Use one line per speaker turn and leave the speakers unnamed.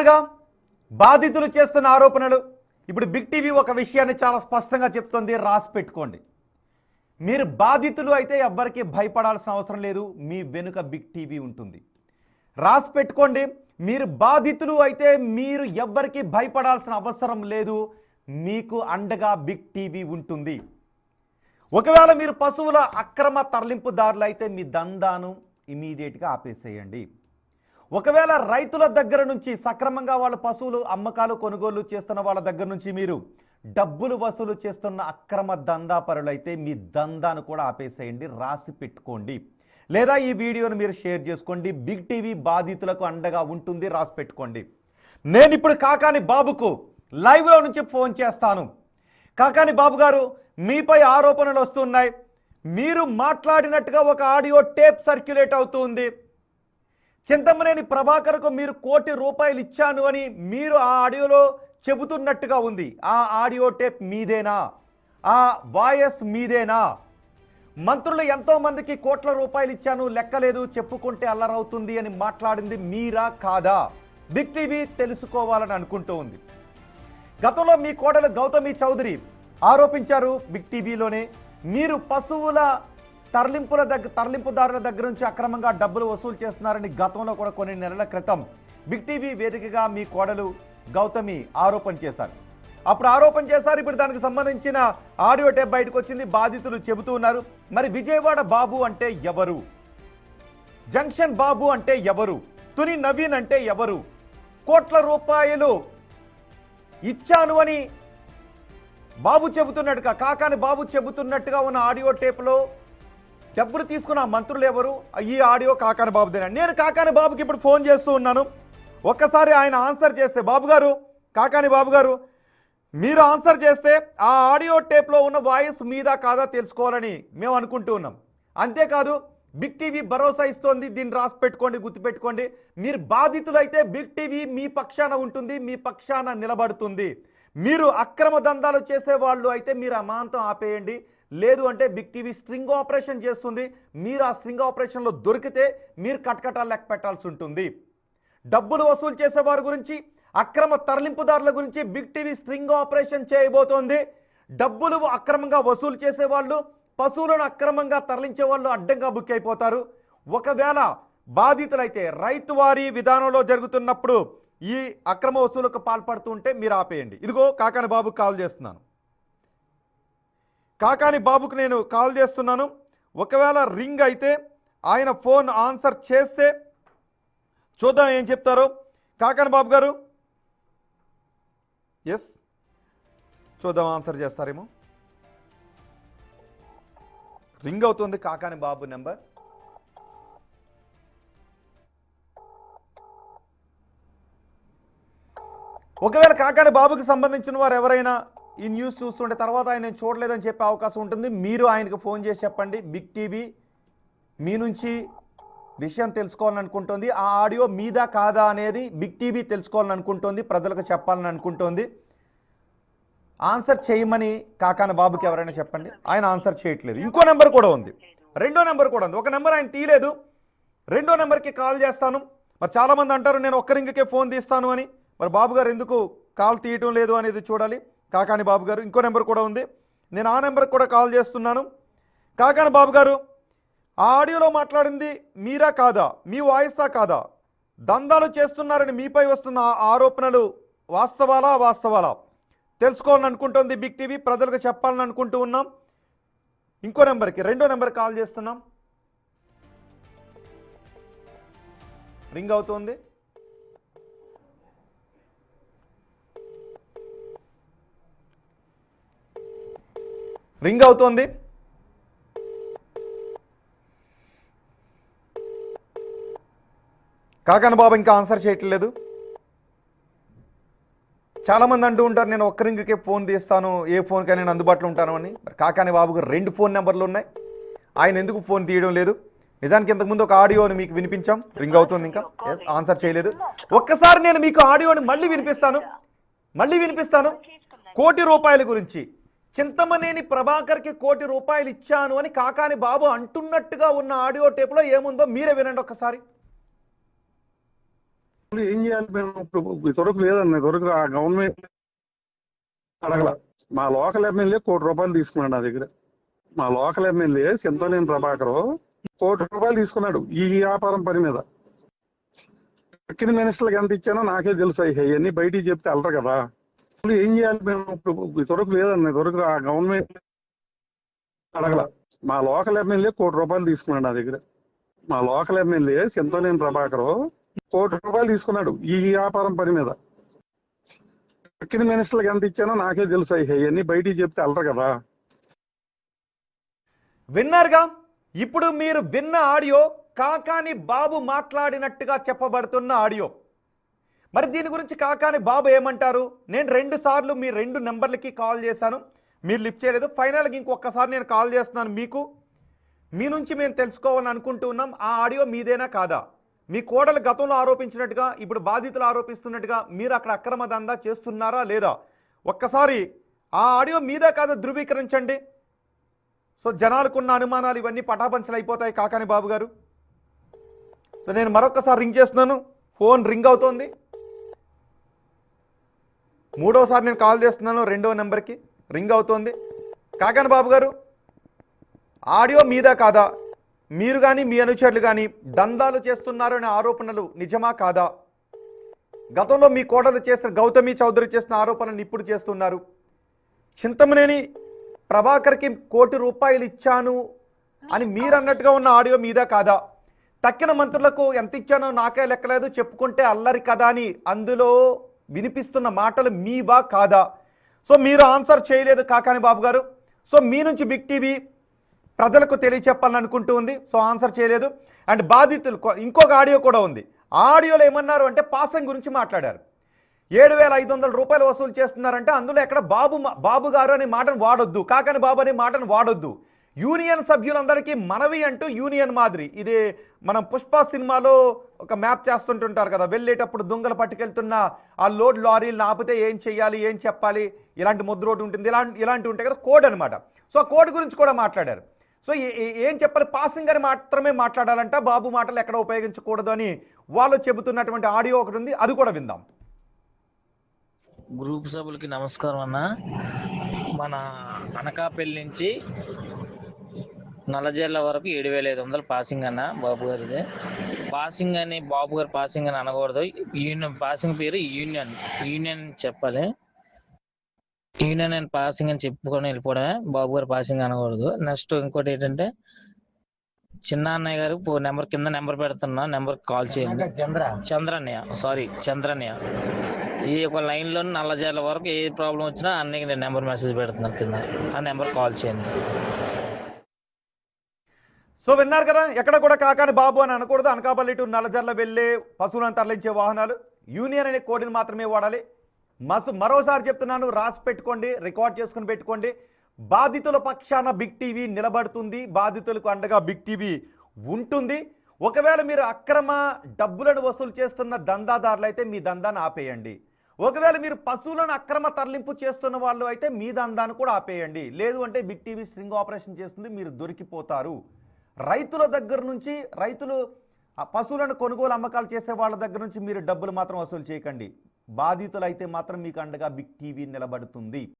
విన్నారుగా బాధితులు చేస్తున్న ఆరోపణలు. ఇప్పుడు బిగ్ టీవీ ఒక విషయాన్ని చాలా స్పష్టంగా చెప్తుంది, రాసి పెట్టుకోండి. మీరు బాధితులు అయితే ఎవ్వరికి భయపడాల్సిన అవసరం లేదు, మీ వెనుక బిగ్ టీవీ ఉంటుంది. రాసి పెట్టుకోండి, మీరు బాధితులు అయితే మీరు ఎవ్వరికి భయపడాల్సిన అవసరం లేదు, మీకు అండగా బిగ్ టీవీ ఉంటుంది. ఒకవేళ మీరు పశువుల అక్రమ తరలింపుదారులు అయితే మీ దందాను ఇమీడియట్గా ఆపేసేయండి. ఒకవేళ రైతుల దగ్గర నుంచి సక్రమంగా వాళ్ళ పశువులు అమ్మకాలు కొనుగోలు చేస్తున్న వాళ్ళ దగ్గర నుంచి మీరు డబ్బులు వసూలు చేస్తున్న అక్రమ దందాపరులైతే మీ దందాను కూడా ఆపేసేయండి, రాసి పెట్టుకోండి. లేదా ఈ వీడియోను మీరు షేర్ చేసుకోండి. బిగ్ టీవీ బాధితులకు అండగా ఉంటుంది, రాసి పెట్టుకోండి. నేను ఇప్పుడు కాకాని బాబుకు లైవ్లో నుంచి ఫోన్ చేస్తాను. కాకాని బాబు గారు, మీపై ఆరోపణలు వస్తున్నాయి. మీరు మాట్లాడినట్టుగా ఒక ఆడియో టేప్ సర్క్యులేట్ అవుతుంది. చింతమనేని ప్రభాకర్కు మీరు ₹1 కోటి ఇచ్చాను అని మీరు ఆ ఆడియోలో చెబుతున్నట్టుగా ఉంది. ఆ ఆడియో టేప్ మీదేనా? ఆ వాయిస్ మీదేనా? మంత్రులు ఎంతో మందికి ₹1 కోట్ల ఇచ్చాను, లెక్కలేదు, చెప్పుకుంటే అల్లరవుతుంది అని మాట్లాడింది మీరా కాదా? బిగ్ టీవీ తెలుసుకోవాలని అనుకుంటూ ఉంది. గతంలో మీ కోడలు గౌతమి చౌదరి ఆరోపించారు బిగ్ టీవీలోనే, మీరు పశువుల తరలింపుదారుల దగ్గర నుంచి అక్రమంగా డబ్బులు వసూలు చేస్తున్నారని గతంలో కూడా కొన్ని నెలల క్రితం బిగ్ టీవీ వేదికగా మీ కోడలు గౌతమి ఆరోపణ చేశారు. ఇప్పుడు దానికి సంబంధించిన ఆడియో టేప్ బయటకు వచ్చింది. బాధితులు చెబుతూ ఉన్నారు. మరి విజయవాడ బాబు అంటే ఎవరు? జంక్షన్ బాబు అంటే ఎవరు? తుని నవీన్ అంటే ఎవరు? ₹1 కోట్ల ఇచ్చాను అని బాబు చెబుతున్నట్టుగా, కాకాని బాబు చెబుతున్నట్టుగా ఉన్న ఆడియో టేప్లో డబ్బులు తీసుకున్న మంత్రులు ఎవరు? ఈ ఆడియో కాకాని బాబుదేనా? నేను కాకాని బాబుకి ఇప్పుడు ఫోన్ చేస్తూ ఉన్నాను. ఒక్కసారి ఆయన ఆన్సర్ చేస్తే, బాబు గారు, కాకాని బాబు గారు, మీరు ఆన్సర్ చేస్తే ఆ ఆడియో టేప్లో ఉన్న వాయిస్ మీదా కాదా తెలుసుకోవాలని మేము అనుకుంటూ ఉన్నాం. అంతేకాదు, బిగ్ టీవీ భరోసా ఇస్తోంది, దీన్ని రాసి పెట్టుకోండి, గుర్తుపెట్టుకోండి. మీరు బాధితులైతే బిగ్ టీవీ మీ పక్షాన ఉంటుంది, మీ పక్షాన నిలబడుతుంది. మీరు అక్రమ దందాలు చేసేవాళ్ళు అయితే మీరు అమాంతం ఆపేయండి. లేదు అంటే బిగ్ టీవీ స్ట్రింగ్ ఆపరేషన్ చేస్తుంది. మీరు ఆ స్ట్రింగ్ ఆపరేషన్లో దొరికితే మీరు కటకటాలు లెక్క పెట్టాల్సి ఉంటుంది. డబ్బులు వసూలు చేసేవారి గురించి, అక్రమ తరలింపుదారుల గురించి బిగ్ టీవీ స్ట్రింగ్ ఆపరేషన్ చేయబోతోంది. డబ్బులు అక్రమంగా వసూలు చేసేవాళ్ళు, పశువులను అక్రమంగా తరలించే వాళ్ళు అడ్డంగా బుక్ అయిపోతారు. ఒకవేళ బాధితులైతే రైతు వారీ విధానంలో జరుగుతున్నప్పుడు ఈ అక్రమ వసూలుకు పాల్పడుతుంటే మీరు ఆపేయండి. ఇదిగో కాకాని బాబుకి కాల్ చేస్తున్నాను. కాకాని బాబుకు నేను కాల్ చేస్తున్నాను. ఒకవేళ రింగ్ అయితే ఆయన ఫోన్ ఆన్సర్ చేస్తే చూద్దాం ఏం చెప్తారో. కాకాని బాబు గారు, ఎస్, చూద్దాం ఆన్సర్ చేస్తారేమో. రింగ్ అవుతుంది కాకాని బాబు నెంబర్. ఒకవేళ కాకాని బాబుకి సంబంధించిన వారు ఎవరైనా ఈ న్యూస్ చూస్తుంటే తర్వాత ఆయన నేను చూడలేదని చెప్పే అవకాశం ఉంటుంది. మీరు ఆయనకు ఫోన్ చేసి చెప్పండి, బిగ్ టీవీ మీ నుంచి విషయం తెలుసుకోవాలని అనుకుంటుంది. ఆ ఆడియో మీదా కాదా అనేది బిగ్ టీవీ తెలుసుకోవాలని అనుకుంటుంది, ప్రజలకు చెప్పాలని అనుకుంటుంది. ఆన్సర్ చేయమని కాకాని బాబుకి ఎవరైనా చెప్పండి. ఆయన ఆన్సర్ చేయట్లేదు. ఇంకో నెంబర్ కూడా ఉంది, రెండో నెంబర్ కూడా ఉంది. ఒక నెంబర్ ఆయన తీయలేదు, రెండో నెంబర్కి కాల్ చేస్తాను. మరి చాలామంది అంటారు నేను ఒక్క రింగ్కే ఫోన్ తీస్తాను అని. మరి బాబు గారు ఎందుకు కాల్ తీయటం లేదు అనేది చూడాలి. కాకాని బాబు గారు, ఇంకో నెంబర్ కూడా ఉంది, నేను ఆ నెంబర్కి కూడా కాల్ చేస్తున్నాను. కాకాని బాబు గారు, ఆ ఆడియోలో మాట్లాడింది మీరా కాదా? మీ వాయిసా కాదా? దందాలు చేస్తున్నారని మీపై వస్తున్న ఆరోపణలు వాస్తవాలా తెలుసుకోవాలని అనుకుంటుంది బిగ్ టీవీ, ప్రజలకు చెప్పాలని అనుకుంటూ ఉన్నాం. ఇంకో నెంబర్కి, రెండో నెంబర్ కాల్ చేస్తున్నాం. రింగ్ అవుతుంది. రింగ్ అవుతోంది. కాకాని బాబు ఇంకా ఆన్సర్ చేయట్లేదు. చాలామంది అంటూ ఉంటారు నేను ఒక్క రింగ్కే ఫోన్ తీస్తాను, ఏ ఫోన్కైనా నేను అందుబాటులో ఉంటాను అని. మరి కాకాని బాబుకు 2 ఫోన్ నెంబర్లు ఉన్నాయి, ఆయన ఎందుకు ఫోన్ తీయడం లేదు? నిజానికి ఇంతకుముందు ఒక ఆడియోని మీకు వినిపించాం, రింగ్ అవుతుంది, ఇంకా ఎస్ ఆన్సర్ చేయలేదు. ఒక్కసారి నేను మీకు ఆడియోని మళ్ళీ వినిపిస్తాను. ₹1 కోటి గురించి, చింతమనేని ప్రభాకర్కి ₹1 కోటి ఇచ్చాను అని కాకాని బాబు అంటున్నట్టుగా ఉన్న ఆడియో టేప్లో ఏముందో మీరే వినండి ఒక్కసారి.
ఏం చేయాలి మేము ఇప్పుడు? ఇంతవరకు లేదన్న, ఇంతవరకు ఆ గవర్నమెంట్ అడగల. మా లోకల్ ఎమ్మెల్యే ₹1,00,00,000 తీసుకున్నాడు నా దగ్గర. మా లోకల్ ఎమ్మెల్యే చింతనేని ప్రభాకర్ ₹1,00,00,000 తీసుకున్నాడు ఈ వ్యాపారం పని మీద. దక్కిన మినిస్టర్లకు ఎంత ఇచ్చానో నాకే తెలుసు. ఇవన్నీ బయటికి చెప్తే వెళ్ళరు కదా. ఏం చేయాలి మేము ఇప్పుడు? ఇంతవరకు లేదన్న, ఇంతవరకు ఆ గవర్నమెంట్ అడగల. మా లోకల్ ఎమ్మెల్యే ₹1,00,00,000 తీసుకున్నాడు నా దగ్గర. మా లోకల్ ఎమ్మెల్యే చింతనేని ప్రభాకర్ ₹1,00,00,000 తీసుకున్నాడు ఈ వ్యాపారం పని మీద. దక్కిన మినిస్టర్లకు ఎంత ఇచ్చానో నాకే తెలుసు. ఇవన్నీ బయటికి చెప్తే వెళ్ళరు కదా.
విన్నారుగా? ఇప్పుడు మీరు విన్న ఆడియో కాకాని బాబు మాట్లాడినట్టుగా చెప్పబడుతున్న ఆడియో. మరి దీని గురించి కాకాని బాబు ఏమంటారు? నేను 2 సార్లు మీ 2 నెంబర్లకి కాల్ చేశాను, మీరు లిఫ్ట్ చేయలేదు. ఫైనల్గా ఇంకొకసారి నేను కాల్ చేస్తున్నాను మీకు. మీ నుంచి మేము తెలుసుకోవాలని అనుకుంటూ ఉన్నాం, ఆ ఆడియో మీదేనా కాదా? మీ కోడలు గతంలో ఆరోపించినట్టుగా ఇప్పుడు బాధితులు ఆరోపిస్తున్నట్టుగా మీరు అక్కడ అక్రమ దందా చేస్తున్నారా లేదా? ఒక్కసారి ఆ ఆడియో మీదే కాదా ధృవీకరించండి. సో జనాలకున్న అనుమానాలు ఇవన్నీ పటాపంచలు అయిపోతాయి కాకాని బాబు గారు. సో నేను మరొకసారి రింగ్ చేస్తున్నాను, ఫోన్ రింగ్ అవుతోంది. 3వసారి నేను కాల్ చేస్తున్నాను, 2వ నెంబర్కి రింగ్ అవుతోంది. కాకాని బాబు గారు, ఆడియో మీదా కాదా? మీరు కానీ మీ అనుచరులు కానీ దందాలు చేస్తున్నారు అనే ఆరోపణలు నిజమా కాదా? గతంలో మీ కోడలు చేసిన గౌతమి చౌదరి చేసిన ఆరోపణలు ఇప్పుడు చేస్తున్నారు. చింతమనేని ప్రభాకర్కి ₹1,00,00,000 ఇచ్చాను అని మీరు అన్నట్టుగా ఉన్న ఆడియో మీదా కాదా? తక్కిన మంత్రులకు ఎంత ఇచ్చానో నాకే లెక్కలేదు, చెప్పుకుంటే అల్లరి కదా అని అందులో వినిపిస్తున్న మాటలు మీవా కాదా? సో మీరు ఆన్సర్ చేయలేదు కాకాని బాబు గారు. సో మీ నుంచి బిగ్ టీవీ ప్రజలకు తెలియచెప్పాలని అనుకుంటూ ఉంది. సో ఆన్సర్ చేయలేదు. అండ్ బాధితులు ఇంకొక ఆడియో కూడా ఉంది. ఆ ఆడియోలో ఏమన్నారు అంటే పాసింగ్ గురించి మాట్లాడారు. ₹7,500 వసూలు చేస్తున్నారంటే అందులో ఎక్కడ బాబు గారు అనే మాటను వాడొద్దు, కాకాని బాబు అనే మాటను వాడొద్దు. యూనియన్ సభ్యులందరికీ మనవి అంటూ యూనియన్ మాదిరి ఇది మనం పుష్ప సినిమాలో ఒక మ్యాప్ చేస్తుంటుంటారు కదా, వెళ్ళేటప్పుడు దొంగలు పట్టుకెళ్తున్న ఆ లోడ్ లారీలను ఆపితే ఏం చెయ్యాలి, ఏం చెప్పాలి, ఇలాంటి ముద్ర రోడ్డు ఉంటుంది, ఇలాంటివి ఉంటాయి కదా, కోడ్ అనమాట. సో ఆ కోడ్ గురించి కూడా మాట్లాడారు. సో ఏం చెప్పాలి, పాసింగ్ అని మాత్రమే మాట్లాడాలంట, బాబు మాటలు ఎక్కడ ఉపయోగించకూడదు అని వాళ్ళు చెబుతున్నటువంటి ఆడియో ఒకటి ఉంది, అది కూడా విందాం.
గ్రూప్ సభ్యులకి నమస్కారం అన్న. మన అనకాపల్లి నుంచి నల్లజర్ల వరకు 7,500 పాసింగ్ అన్న బాబు గారిది. పాసింగ్ అని బాబు గారు పాసింగ్ అని అనకూడదు. యూనియన్ పాసింగ్ పేరు యూనియన్ చెప్పాలి. యూనియన్ అండ్ పాసింగ్ అని చెప్పుకొని వెళ్ళిపోవడమే, బాబు గారు పాసింగ్ అనకూడదు. నెక్స్ట్ ఇంకోటి ఏంటంటే చిన్న అన్నయ్య గారు నెంబర్ కింద నెంబర్ పెడుతున్నా, నెంబర్ కాల్ చేయండి. చంద్రన్నయ్య ఈ ఒక లైన్లో నల్లజర్ల వరకు ఏ ప్రాబ్లం వచ్చినా అన్నయ్యకి నేను నెంబర్ మెసేజ్ పెడుతున్నాను కింద, ఆ నెంబర్ కాల్ చేయండి.
సో విన్నారు కదా, ఎక్కడ కూడా కాకాని బాబు అని అనకూడదు. అనకాపల్లి టు నల్లజర్ల వెళ్ళే పశువులను తరలించే వాహనాలు యూనియన్ అనే కోడ్ని మాత్రమే వాడాలి. మరోసారి చెప్తున్నాను, రాసి పెట్టుకోండి, రికార్డ్ చేసుకుని పెట్టుకోండి. బాధితుల పక్షాన బిగ్ టీవీ నిలబడుతుంది, బాధితులకు అండగా బిగ్ టీవీ ఉంటుంది. ఒకవేళ మీరు అక్రమ డబ్బులను వసూలు చేస్తున్న దందాదారులు అయితే మీ దందాన్ని ఆపేయండి. ఒకవేళ మీరు పశువులను అక్రమ తరలింపు చేస్తున్న వాళ్ళు అయితే మీ దందాన్ని కూడా ఆపేయండి. లేదు అంటే బిగ్ టీవీ స్ట్రింగ్ ఆపరేషన్ చేస్తుంది, మీరు దొరికిపోతారు. రైతుల దగ్గర నుంచి, రైతులు పశువులను కొనుగోలు అమ్మకాలు చేసే వాళ్ళ దగ్గర నుంచి మీరు డబ్బులు మాత్రం వసూలు చేయకండి. బాధితులు అయితే మాత్రం మీకు అండగా బిగ్ టీవీ నిలబడుతుంది.